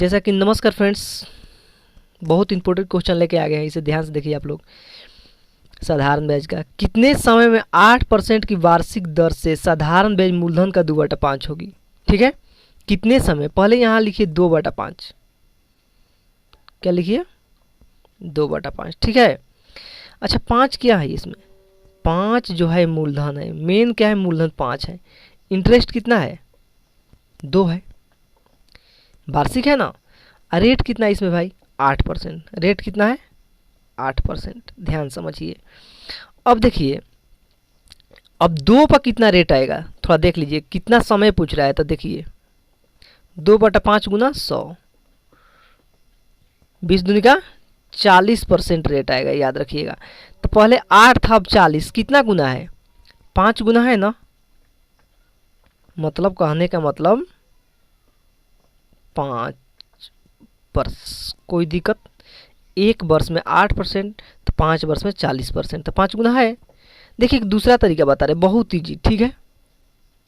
जैसा कि नमस्कार फ्रेंड्स, बहुत इंपॉर्टेंट क्वेश्चन लेके आ गए हैं, इसे ध्यान से देखिए आप लोग। साधारण ब्याज का कितने समय में 8% की वार्षिक दर से साधारण ब्याज मूलधन का 2/5 होगी। ठीक है, कितने समय, पहले यहाँ लिखिए 2/5, क्या लिखिए 2/5। ठीक है, अच्छा 5 क्या है इसमें, 5 जो है मूलधन है, मेन क्या है मूलधन 5 है, इंटरेस्ट कितना है 2 है, वार्षिक है ना। रेट कितना है इसमें भाई 8%, रेट कितना है 8%, ध्यान समझिए। अब देखिए अब 2 पर कितना रेट आएगा, थोड़ा देख लीजिए कितना समय पूछ रहा है, तो देखिए 2/5 गुना 100, 20 दूनी का 40% रेट आएगा, याद रखिएगा। तो पहले 8 था, अब 40, कितना गुना है 5 गुना है ना, मतलब कहने का मतलब 5 वर्ष, कोई दिक्कत, 1 वर्ष में 8% तो 5 वर्ष में 40%, तो 5 गुना है। देखिए एक दूसरा तरीका बता रहे, बहुत ईजी, ठीक है,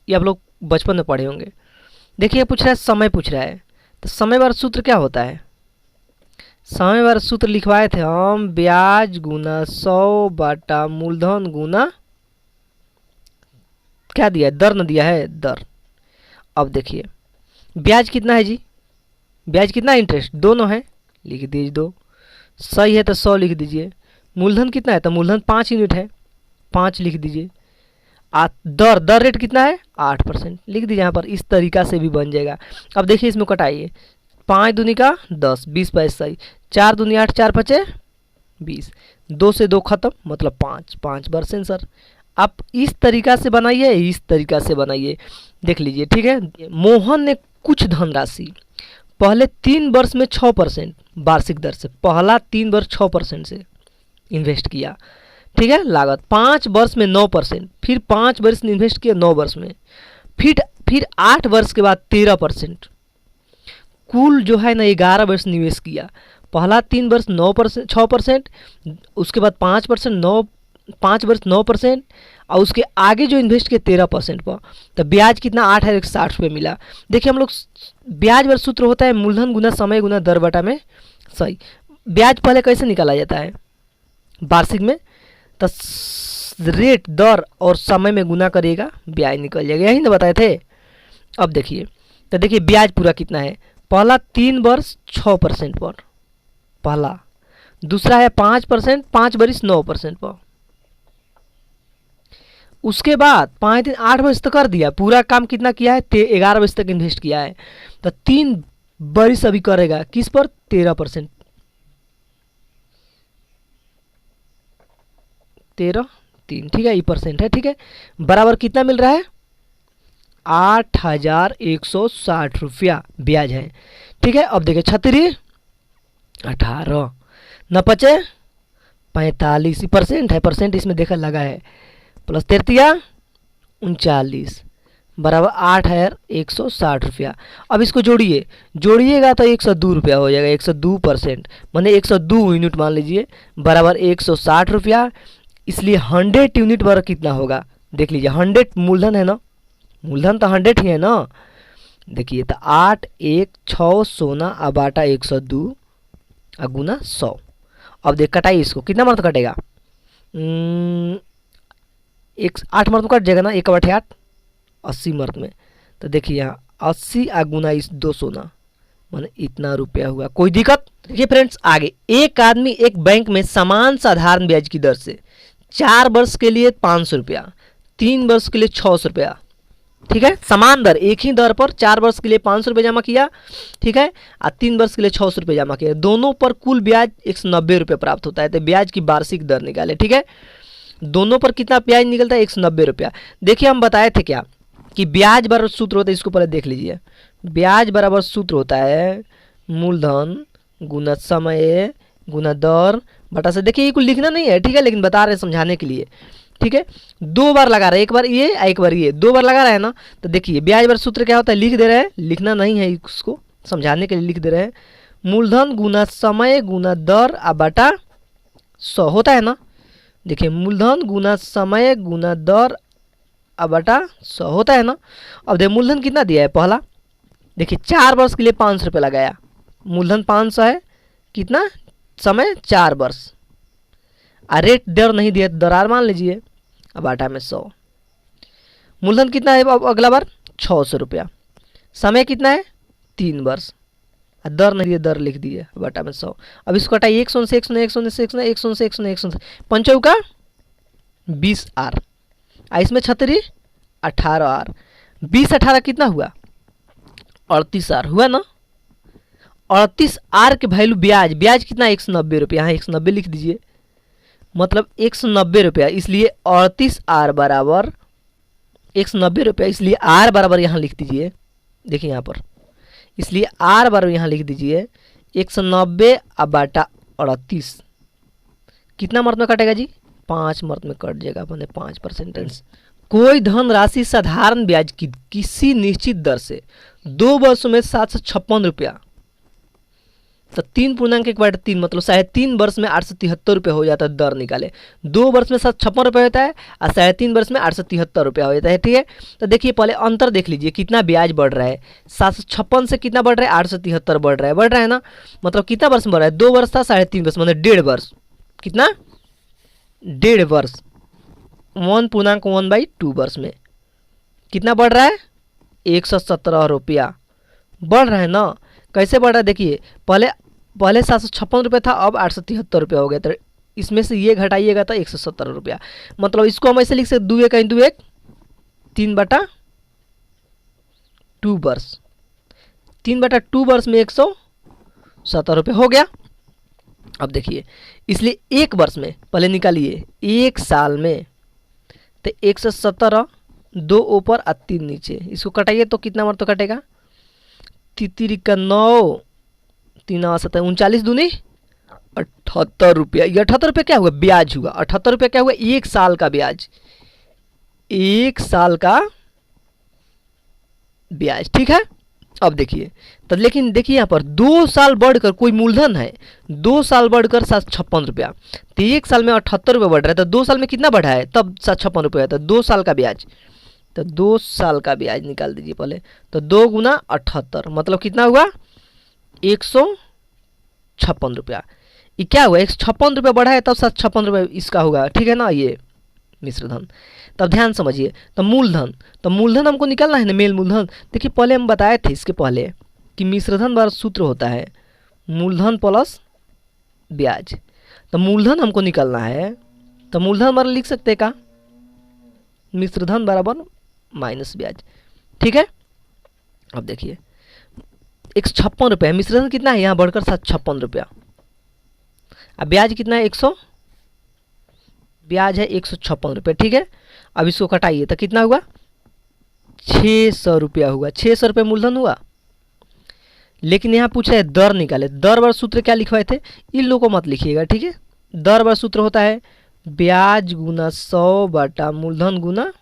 ये आप लोग बचपन में पढ़े होंगे। देखिए पूछ रहा है समय पूछ रहा है, तो समय वाला सूत्र क्या होता है, समय वाला सूत्र लिखवाए थे हम, ब्याज गुना 100 बटा मूलधन गुना क्या दिया है, दर न दिया है, दर। अब देखिए ब्याज कितना है जी, ब्याज कितना इंटरेस्ट दोनों है, लिख दीजिए 2, सही है तो 100 लिख दीजिए। मूलधन कितना है, तो मूलधन 5 यूनिट है, 5 लिख दीजिए। दर दर रेट कितना है 8%, लिख दीजिए यहाँ पर, इस तरीका से भी बन जाएगा। अब देखिए इसमें कटाइए, 5 दूनी का 10, 20 पैसे सही, 4 दूनी 8, 4 5 20, 2 से 2 खत्म, मतलब 5, 5% सर। आप इस तरीका से बनाइए, इस तरीका से बनाइए, देख लीजिए। ठीक है, मोहन ने कुछ धनराशि पहले 3 वर्ष में 6% वार्षिक दर से, पहला 3 वर्ष 6% से इन्वेस्ट किया। ठीक है, लागत 5 वर्ष में 9%, फिर 5 वर्ष ने इन्वेस्ट किया 9 वर्ष में, फिर 8 वर्ष के बाद 13%, कुल जो है ना 11 वर्ष निवेश किया। पहला 3 वर्ष 9% 6%, उसके बाद 5%, 5 वर्ष 9%, और उसके आगे जो इन्वेस्ट किया 13% पर, तो ब्याज कितना 8,160 मिला। देखिए हम लोग ब्याज वाला सूत्र होता है मूलधन गुना समय गुना दर बटा में सही। ब्याज पहले कैसे निकाला जाता है वार्षिक में, तो रेट दर और समय में गुना करिएगा, ब्याज निकल जाएगा, यही ना बताए थे। अब देखिए, तो देखिए ब्याज पूरा कितना है, पहला 3 वर्ष 6% पर, पहला, दूसरा है 5%, 5 वर्ष 9% पर, उसके बाद 5 दिन 8 वर्ष तक कर दिया, पूरा काम कितना किया है 11 वर्ष तक इन्वेस्ट किया है, तो 3 वर्ष अभी करेगा किस पर 13%, 13 3, ठीक है, ये परसेंट है। ठीक है, बराबर कितना मिल रहा है 8,160 रुपया ब्याज है। ठीक है, अब देखिए 36 18 न 5 45 परसेंट है, परसेंट इसमें देखा लगा है, प्लस 33 39 बराबर 8,160 रुपया। अब इसको जोड़िए, जोड़िएगा तो 102 रुपया हो जाएगा, 102%, माने 102 यूनिट मान लीजिए, बराबर 160 रुपया। इसलिए 100 यूनिट पर कितना होगा, देख लीजिए 100 मूलधन है ना, मूलधन तो 100 ही है ना। देखिए तो 8 1 6 सोना बाटा 102 गुना 100। अब देख कटाइए इसको, कितना मर्द कटेगा, 8 मर्द कट जाएगा ना, 1 बटे 8 80 मर्द में, तो देखिए यहाँ 80 गुना इस 2 सोना, माने इतना रुपया हुआ, कोई दिक्कत। देखिए फ्रेंड्स आगे, एक आदमी एक बैंक में समान साधारण ब्याज की दर से 4 वर्ष के लिए 500 रुपया, 3 वर्ष के लिए 600 रुपया, ठीक है, समान दर, एक ही दर पर 4 वर्ष के लिए 500 रुपये जमा किया, ठीक है, और 3 वर्ष के लिए 600 रुपये जमा किया, दोनों पर कुल ब्याज 190 रुपये प्राप्त होता है। तो ब्याज की वार्षिक दर निकाले। ठीक है, दोनों पर कितना ब्याज निकलता है 190 रुपया। देखिए हम बताए थे क्या कि ब्याज बराबर सूत्र होता है, इसको पहले देख लीजिए, ब्याज बराबर सूत्र होता है मूलधन गुना समय गुना दर बटा से, देखिए ये कुछ लिखना नहीं है, ठीक है, लेकिन बता रहे हैं समझाने के लिए। ठीक है, 2 बार लगा रहे हैं, एक बार ये एक बार ये, 2 बार लगा रहे हैं ना, तो देखिए ब्याज बराबर सूत्र क्या होता है, लिख दे रहे हैं, लिखना नहीं है, उसको समझाने के लिए लिख दे रहे हैं, मूलधन गुना समय गुना दर बटा 100 होता है ना। देखिए मूलधन गुना समय गुना दर बटा 100 होता है ना। अब देखिए मूलधन कितना दिया है, पहला देखिए 4 वर्ष के लिए 500 रुपये लगाया, मूलधन 500 है, कितना समय 4 वर्ष, रेट दर नहीं दिया, दरार मान लीजिए। अब आटा में 100, मूलधन कितना है अब अगला बार 600 रुपया, समय कितना है 3 वर्ष, दर नहीं दिए, दर लिख दिए, बटा में 100। अब इसको हटाइए, 100 से 100 100 से 100 100 से 100 100 पंचौ का 20 आर, इसमें 36 18 आर, 20 18 कितना हुआ 38 आर हुआ ना। 38 आर के वैल्यू ब्याज, ब्याज कितना 190 रुपया, यहाँ 190 लिख दीजिए, मतलब 190 रुपया, इसलिए 38 आर बराबर 190 रुपया, इसलिए आर बराबर यहाँ लिख दीजिए, देखिए यहाँ पर, इसलिए आर बराबर यहाँ लिख दीजिए 190 अब बाटा 38, कितना मर्त में कटेगा जी 5 मर्त में कट जाएगा अपने 5%। कोई धन राशि साधारण ब्याज की किसी निश्चित दर से 2 वर्षों में 756 रुपया, तो 3.1/3 मतलब 3.5 वर्ष में 873 रुपये हो जाता है, दर निकाले। 2 वर्ष में 756 रुपये होता है और 3.5 वर्ष में 873 रुपया हो जाता है, ठीक है। तो देखिए पहले अंतर देख लीजिए, कितना ब्याज बढ़ रहा है, 756 से कितना बढ़ रहा है 873 बढ़ रहा है ना, मतलब कितना वर्ष में बढ़ रहा है, 2 वर्ष था 3.5 वर्ष, मतलब 1.5 वर्ष, कितना 1.5 वर्ष, 1.1/2 वर्ष में कितना बढ़ रहा है 117 रुपया बढ़ रहा है ना। कैसे बढ़ रहा है देखिए, पहले 756 रुपये था, अब 873 रुपया हो गया, तो इसमें से ये घटाइएगा तो 117 रुपया, मतलब इसको हम ऐसे लिख सकते 2 1 2 1 3/2 वर्ष, 3/2 वर्ष में 117 रुपये हो गया। अब देखिए, इसलिए 1 वर्ष में पहले निकालिए, 1 साल में तो 117, 2 ऊपर और 3 नीचे, इसको कटाइए तो कितना मर तो कटेगा, 3 का 9, 3 7 39 दूनी 78 रुपया। ये 78 रुपये क्या हुआ ब्याज हुआ, 78 रुपये क्या हुआ 1 साल का ब्याज, 1 साल का ब्याज, ठीक है। अब देखिए तो लेकिन देखिए यहाँ पर 2 साल बढ़कर कोई मूलधन है, 2 साल बढ़कर 756 रुपया, तो 1 साल में 78 रुपये बढ़ रहा है, तो 2 साल में कितना बढ़ा है तब 756 रुपये है, तो 2 साल का ब्याज, तो 2 साल का ब्याज निकाल दीजिए पहले, तो 2 गुना 78 मतलब कितना हुआ 156 रुपया। ये क्या हुआ 156 रुपये बढ़ा है तब 756 रुपये इसका होगा, ठीक है ना, ये मिश्रधन। तब ध्यान समझिए, तो मूलधन हमको निकालना है ना, मेल मूलधन। देखिए पहले हम बताए थे इसके पहले कि मिश्रधन द्वारा सूत्र होता है मूलधन प्लस ब्याज, तो मूलधन हमको निकालना है, तो मूलधन हमारा लिख सकते हैं का मिश्रधन बराबर माइनस ब्याज, ठीक है। अब देखिए 156 रुपये, मिश्रधन कितना है यहाँ बढ़कर 756 रुपया, अब ब्याज कितना है ब्याज है 156 रुपये, ठीक है। अब इसको कटाइए तो कितना हुआ 600 रुपया हुआ, 600 रुपये मूलधन हुआ। लेकिन यहाँ पूछ रहे हैं दर निकाले, दर बर सूत्र क्या लिखवाए थे, इन लोगों को मत लिखिएगा, ठीक है। दर बर सूत्र होता है ब्याज गुना 100 बटा मूलधन गुना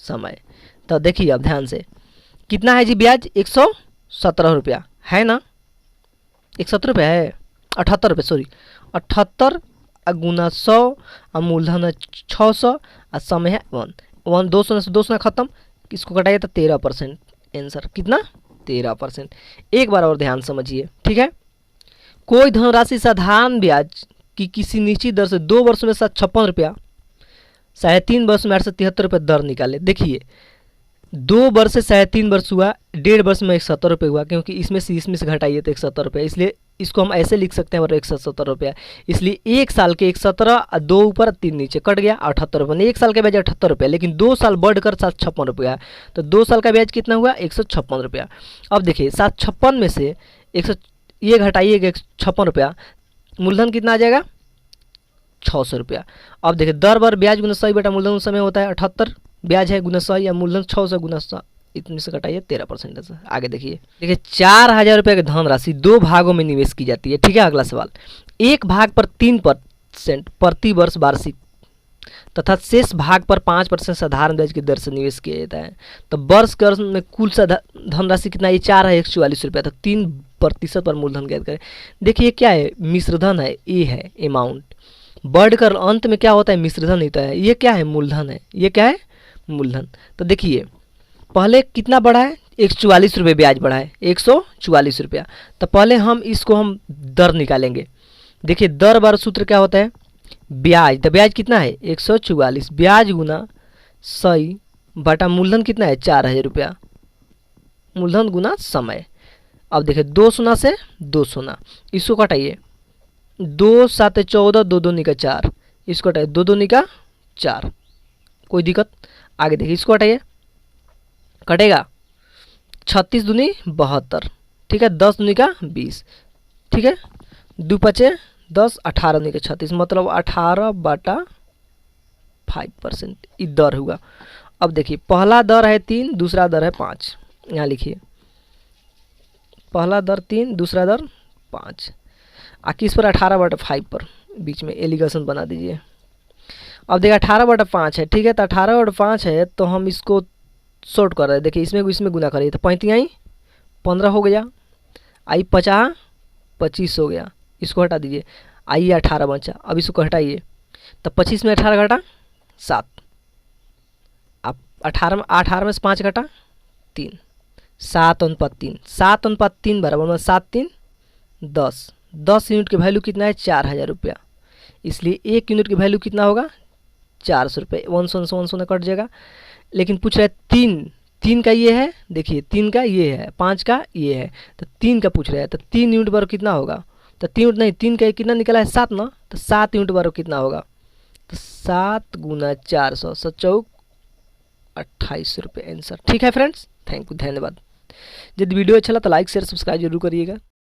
समय। तो देखिए अब ध्यान से कितना है जी ब्याज 117 रुपया है ना, 117 रुपये है 78 रुपये सॉरी 78 गुना 100 और मूलधन है 600 और समय है 1 200 से 200 खत्म, इसको कटाइए तो 13% आंसर, कितना 13%। एक बार और ध्यान समझिए, ठीक है। कोई धनराशि साधारण ब्याज की किसी निश्चित दर से 2 वर्षों में 756 रुपया, 3.5 वर्ष में 873 रुपये दर निकाले। देखिए 2 वर्ष से 3.5 वर्ष हुआ, 1.5 वर्ष में 170 रुपये हुआ, क्योंकि इसमें से घटाइए तो 170 रुपये, इसलिए इसको हम ऐसे लिख सकते हैं और 170 रुपया, इसलिए 1 साल के 117 और 2 ऊपर 3 नीचे कट गया 78 रुपये, 1 साल का ब्याज 78 रुपया, लेकिन 2 साल बढ़कर 756 रुपया, तो 2 साल का ब्याज कितना हुआ 156 रुपया। अब देखिए 756 में से 100 ये घटाइएगा 156 रुपया, मूलधन कितना आ जाएगा 600 रुपया। अब देखिए दर बर ब्याज गुना 100 बेटा मूलधन समय होता है 78, ब्याज है गुना 100 या मूलधन 600 गुना 100, इतने से घटाइए 13%। आगे देखिए 4000 रुपये की धनराशि 2 भागों में निवेश की जाती है, ठीक है। अगला सवाल, एक भाग पर 3% प्रति वर्ष वार्षिक तथा शेष भाग पर 5% साधारण ब्याज की दर से निवेश किया जाता है, तो वर्ष के अर्थ में कुल धनराशि कितना, ये 4 है 144 रुपया, तो 3% पर मूलधन ज्ञात करें। देखिए क्या है मिश्रधन है, ये है अमाउंट, बढ़कर अंत में क्या होता है मिश्रधन होता है, ये क्या है मूलधन है, ये क्या है मूलधन। तो देखिए पहले कितना बढ़ा है 144 रुपये ब्याज बढ़ा है, 144 रुपया। तो पहले हम दर निकालेंगे। देखिए दर बार सूत्र क्या होता है, ब्याज। तो ब्याज कितना है 144, ब्याज गुना 100 बटा मूलधन कितना है 4000 रुपया, मूलधन गुना समय। अब देखिए 2 शून्य से 2 शून्य, इसको घटाइए, 2 7 14, 2 2 निका 4, इसको हटाइए, 2 2 निका 4, कोई दिक्कत। आगे देखिए इसको हटाइए, कटेगा 36 दूनी 72, ठीक है, 10 दूनी का 20, ठीक है, 2 पचे 10, 18 दूनी का 36, मतलब 18/5% ये दर हुआ। अब देखिए पहला दर है 3, दूसरा दर है 5, यहाँ लिखिए पहला दर 3, दूसरा दर 5, किस पर 18/5 पर, बीच में एलिगेशन बना दीजिए। अब देखिए 18/5 है, ठीक है, तो 18/5 है तो हम इसको शॉर्ट कर रहे हैं। देखिए इसमें गुना करिए तो 35 आई 15 हो गया, आई 50 25 हो गया, इसको हटा दीजिए, आई 18 बचा। अब इसको हटाइए तो 25 में 18 घटा 7, अब 18 में से 5 घटा 3, 7/3, 7/3 बराबर 7 3 10, 10 यूनिट की वैल्यू कितना है 4000 रुपया, इसलिए 1 यूनिट की वैल्यू कितना होगा 400 रुपये। 100 कट जाएगा। लेकिन पूछ रहा है 3 का ये है, देखिए 3 का ये है, 5 का ये है, तो 3 का पूछ रहा है, तो 3 यूनिट बार कितना होगा, तो 3 यूनिट नहीं, 3 का कितना निकला है 7 ना, तो 7 यूनिट बार कितना होगा, तो 7 गुना 400, 7 28 रुपये आंसर। ठीक है फ्रेंड्स, थैंक यू, धन्यवाद। यदि वीडियो अच्छा लगा तो लाइक शेयर सब्सक्राइब जरूर करिएगा।